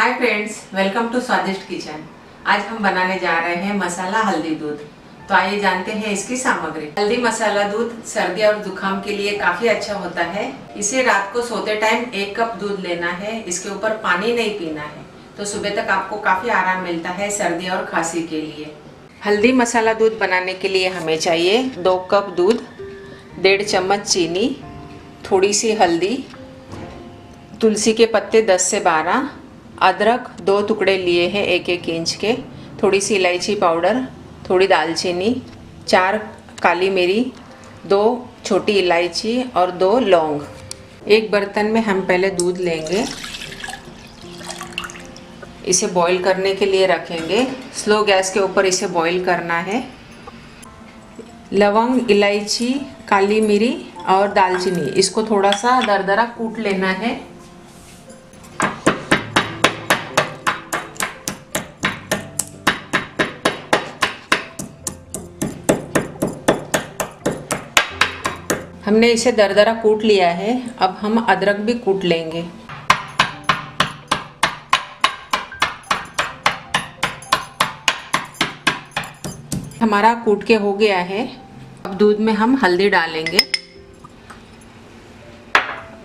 Hi friends, welcome to स्वादिष्ट kitchen. आज हम बनाने जा रहे हैं मसाला हल्दी दूध। तो आइए जानते हैं इसकी सामग्री। हल्दी मसाला दूध सर्दी और जुकाम के लिए काफी अच्छा होता है। इसे रात को सोते टाइम 1 कप दूध लेना है। इसके ऊपर पानी नहीं पीना है, तो सुबह तक आपको काफी आराम मिलता है सर्दी और खांसी के लिए। हल्दी मसाला दूध बनाने के लिए हमें चाहिए 2 कप दूध, 1.5 चम्मच चीनी, थोड़ी सी हल्दी, तुलसी के पत्ते 10 से 12, अदरक 2 टुकड़े लिए हैं 1-1 इंच के, थोड़ी सी इलायची पाउडर, थोड़ी दालचीनी, 4 काली मिरी, 2 छोटी इलायची और 2 लौंग। एक बर्तन में हम पहले दूध लेंगे, इसे बॉईल करने के लिए रखेंगे। स्लो गैस के ऊपर इसे बॉईल करना है। लवंग, इलायची, काली मिरी और दालचीनी, इसको थोड़ा सा दरदरा कूट लेना है। हमने इसे दरदरा कूट लिया है। अब हम अदरक भी कूट लेंगे। हमारा कूट के हो गया है। अब दूध में हम हल्दी डालेंगे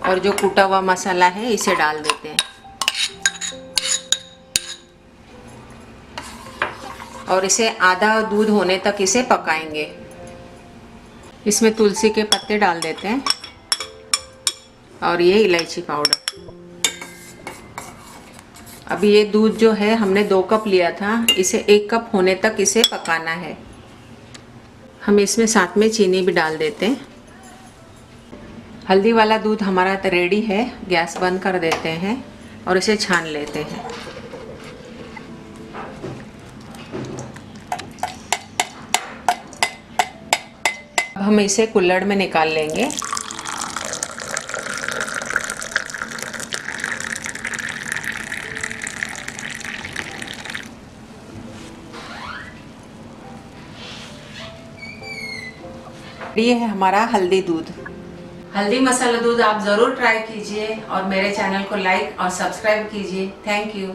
और जो कूटा हुआ मसाला है इसे डाल देते हैं और इसे आधा दूध होने तक इसे पकाएंगे। इसमें तुलसी के पत्ते डाल देते हैं और ये इलायची पाउडर। अभी ये दूध जो है हमने 2 कप लिया था, इसे 1 कप होने तक इसे पकाना है। हम इसमें साथ में चीनी भी डाल देते हैं। हल्दी वाला दूध हमारा तो रेडी है। गैस बंद कर देते हैं और इसे छान लेते हैं। अब हम इसे कुल्हड़ में निकाल लेंगे। ये है हमारा हल्दी दूध। हल्दी मसाला दूध आप ज़रूर ट्राई कीजिए और मेरे चैनल को लाइक और सब्सक्राइब कीजिए। Thank you.